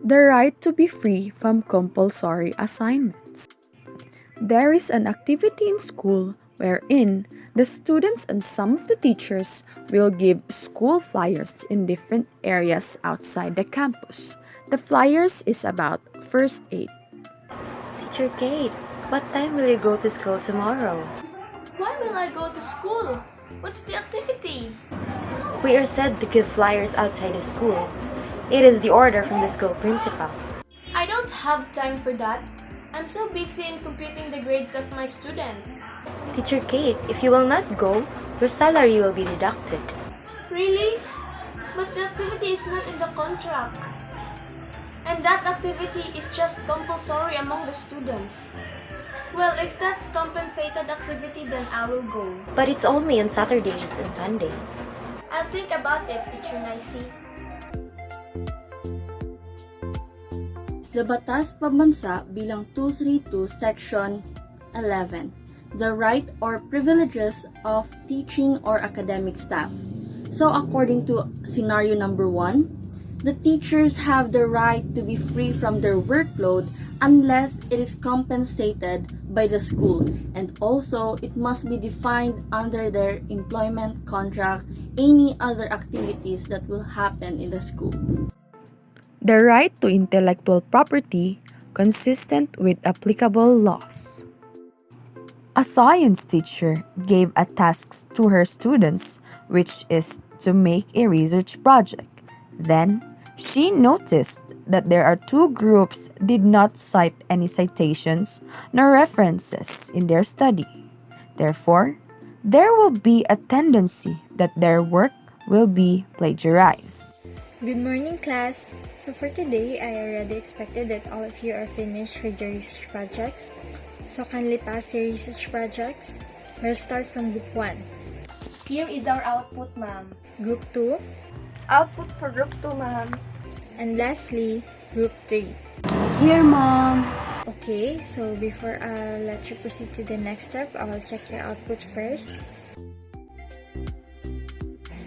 The right to be free from compulsory assignments. There is an activity in school wherein the students and some of the teachers will give school flyers in different areas outside the campus. The flyers is about first aid. Teacher Kate, what time will you go to school tomorrow? Why will I go to school? What's the activity? We are said to give flyers outside the school. It is the order from the school principal. I don't have time for that. I'm so busy in computing the grades of my students. Teacher Kate, if you will not go, your salary will be deducted. Really? But the activity is not in the contract. And that activity is just compulsory among the students. Well, if that's compensated activity, then I will go. But it's only on Saturdays and Sundays. I'll think about it, Teacher Nicey. The Batas Pambansa bilang 232 Section 11, the right or privileges of teaching or academic staff. So according to scenario number 1, the teachers have the right to be free from their workload unless it is compensated by the school, and also it must be defined under their employment contract any other activities that will happen in the school. The right to intellectual property consistent with applicable laws. A science teacher gave a task to her students, which is to make a research project. Then, she noticed that there are two groups did not cite any citations nor references in their study. Therefore, there will be a tendency that their work will be plagiarized. Good morning, class. So for today, I already expected that all of you are finished with your research projects. So kindly pass your research projects. We'll start from Group 1. Here is our output, ma'am. Group 2. Output for Group 2, ma'am. And lastly, Group 3. Here, Mom. Okay, so before I let you proceed to the next step, I will check your output first.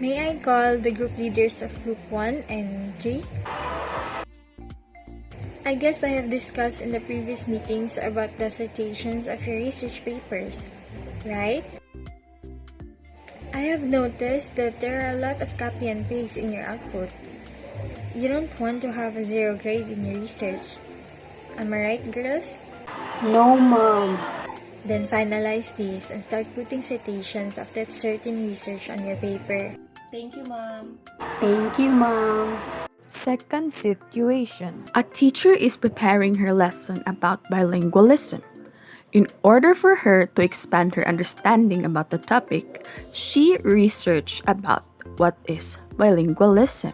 May I call the group leaders of Group 1 and 3? I guess I have discussed in the previous meetings about the citations of your research papers, right? I have noticed that there are a lot of copy and paste in your output. You don't want to have a 0 grade in your research. Am I right, girls? No, Mom. Then finalize these and start putting citations of that certain research on your paper. Thank you, ma'am. Thank you, Mom. Second situation. A teacher is preparing her lesson about bilingualism. In order for her to expand her understanding about the topic, she researched about what is bilingualism.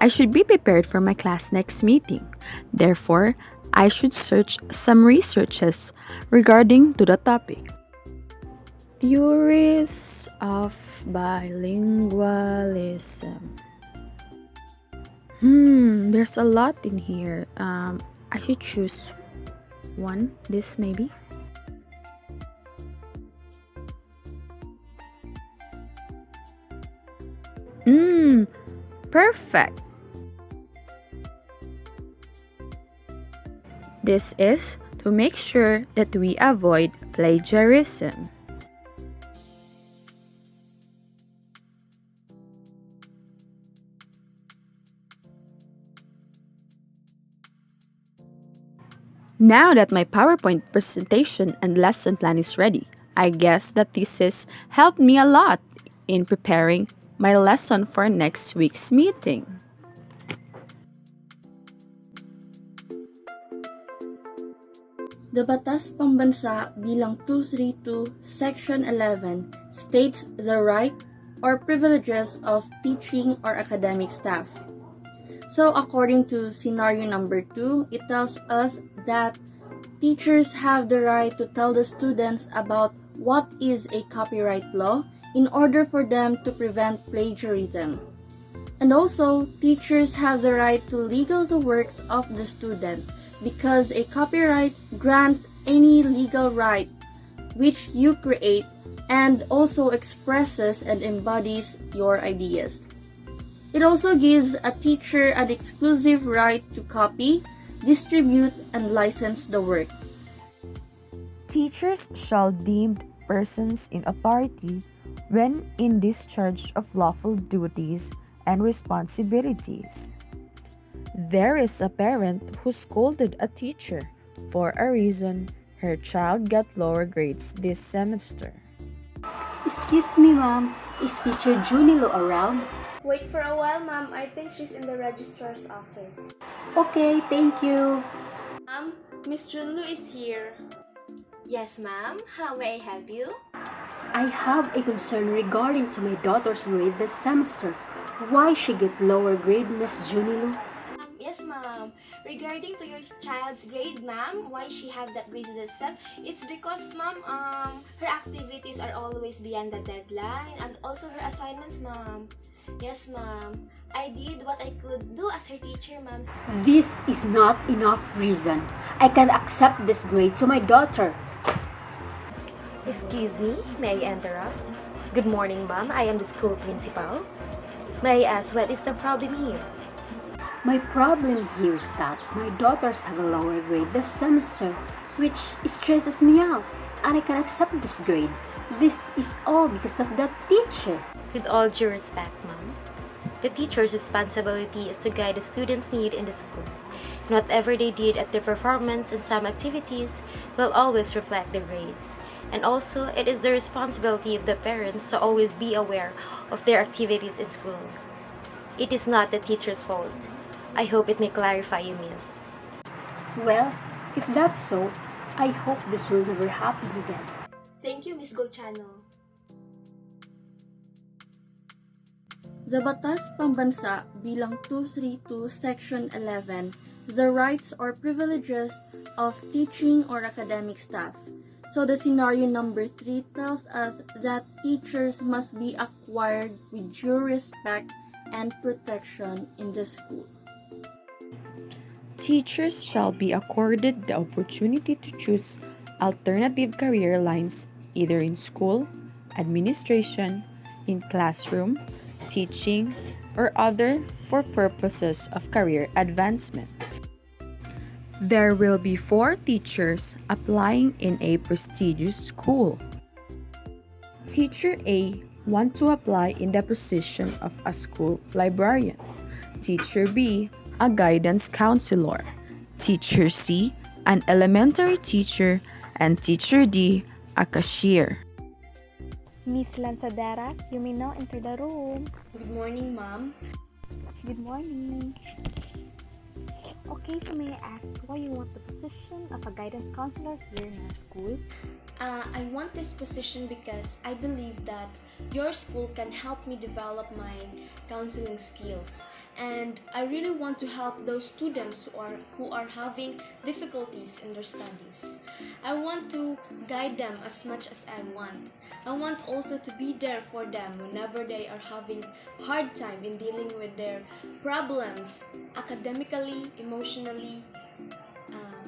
I should be prepared for my class next meeting. Therefore, I should search some researches regarding to the topic. Theories of bilingualism. There's a lot in here. I should choose one. This maybe. Perfect. This is to make sure that we avoid plagiarism. Now that my PowerPoint presentation and lesson plan is ready, I guess the thesis helped me a lot in preparing my lesson for next week's meeting. The Batas Pambansa bilang 232 Section 11 states the right or privileges of teaching or academic staff. So according to scenario number 2, it tells us that teachers have the right to tell the students about what is a copyright law in order for them to prevent plagiarism. And also, teachers have the right to legal the works of the student because a copyright grants any legal right which you create and also expresses and embodies your ideas. It also gives a teacher an exclusive right to copy, distribute, and license the work. Teachers shall deemed persons in authority when in discharge of lawful duties and responsibilities. There is a parent who scolded a teacher for a reason her child got lower grades this semester. Excuse me, ma'am. Is teacher Junilo around? Wait for a while, ma'am. I think she's in the registrar's office. Okay, thank you. Ma'am, Miss Junlu is here. Yes, ma'am. How may I help you? I have a concern regarding to my daughter's grade this semester. Why she get lower grade, Miss Junilo? Yes, ma'am. Regarding to your child's grade, ma'am, why she have that grade this sem? It's because, ma'am, her activities are always beyond the deadline, and also her assignments, ma'am. Yes, ma'am. I did what I could do as her teacher, ma'am. This is not enough reason. I can accept this grade to my daughter. Excuse me, may I interrupt? Good morning, ma'am. I am the school principal. May I ask what is the problem here? My problem here is that my daughters have a lower grade this semester, which stresses me out, and I can accept this grade. This is all because of that teacher. With all due respect, ma'am, the teacher's responsibility is to guide the students' need in the school. Whatever they did at their performance in some activities will always reflect their grades. And also, it is the responsibility of the parents to always be aware of their activities in school. It is not the teacher's fault. I hope it may clarify you, miss. Well, if that's so, I hope this will never happen again. Thank you, Miss Golchano. The Batas Pambansa bilang 232 Section 11, the rights or privileges of teaching or academic staff. So the scenario number 3 tells us that teachers must be acquired with due respect and protection in the school. Teachers shall be accorded the opportunity to choose alternative career lines either in school, administration, in classroom, teaching, or other for purposes of career advancement. There will be 4 teachers applying in a prestigious school. Teacher A want to apply in the position of a school librarian. Teacher B, a guidance counselor. Teacher C, an elementary teacher. And Teacher D, a cashier. Miss Lanzaderas, you may now enter the room. Good morning, ma'am. Good morning. Okay, so may I ask why you want the position of a guidance counselor here in our school? I want this position because I believe that your school can help me develop my counseling skills. And I really want to help those students who are having difficulties in their studies. I want to guide them as much as I want. I want also to be there for them whenever they are having hard time in dealing with their problems academically, emotionally,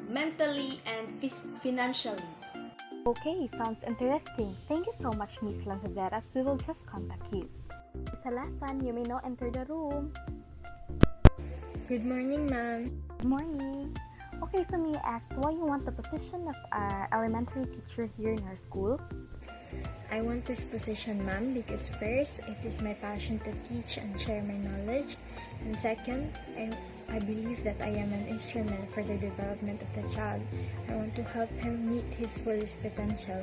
mentally, and financially. Okay, sounds interesting. Thank you so much, Miss Lanzaderas. We will just contact you. Miss Alasan, you may now enter the room. Good morning, ma'am. Good morning. Okay, so may I ask why you want the position of elementary teacher here in our school? I want this position, ma'am, because first, it is my passion to teach and share my knowledge. And second, I believe that I am an instrument for the development of the child. I want to help him meet his fullest potential.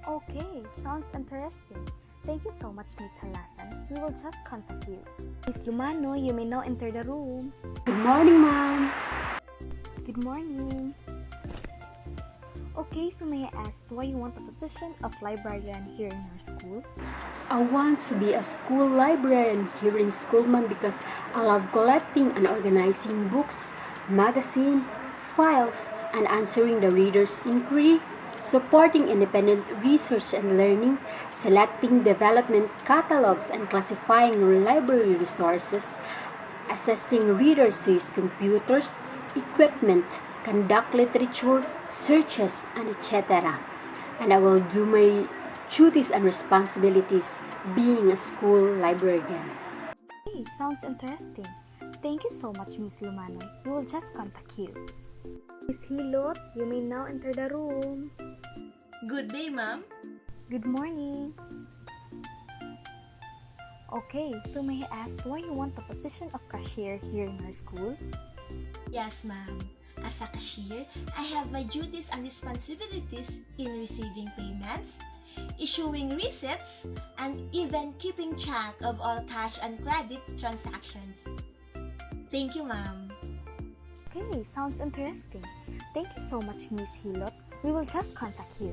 Okay, sounds interesting. Thank you so much, Miss Halasan. We will just contact you. Miss Lumano, you may now enter the room. Good morning, ma'am. Good morning. Okay, so may I ask why you want the position of librarian here in our school? I want to be a school librarian here in school, ma'am, because I love collecting and organizing books, magazine, files, and answering the reader's inquiry, supporting independent research and learning, selecting development catalogs and classifying library resources, assessing readers to use computers, equipment, conduct literature, searches, and etc. And I will do my duties and responsibilities being a school librarian. Hey, Okay, sounds interesting. Thank you so much, Miss Lumanoy. We will just contact you. Miss Hilot, you may now enter the room. Good day, ma'am. Good morning. Okay, so may I ask why you want the position of cashier here in our school? Yes, ma'am. As a cashier, I have my duties and responsibilities in receiving payments, issuing receipts, and even keeping track of all cash and credit transactions. Thank you, ma'am. Okay, sounds interesting. Thank you so much, Miss Hilot. We will just contact you.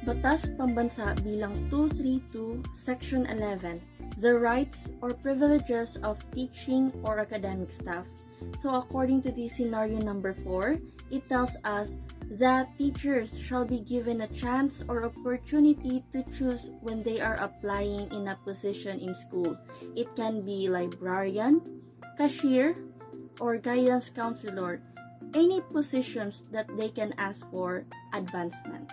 Batas Pambansa bilang 232, Section 11, the rights or privileges of teaching or academic staff. So according to the scenario number 4, it tells us that teachers shall be given a chance or opportunity to choose when they are applying in a position in school. It can be librarian, cashier, or guidance counselor, any positions that they can ask for advancement.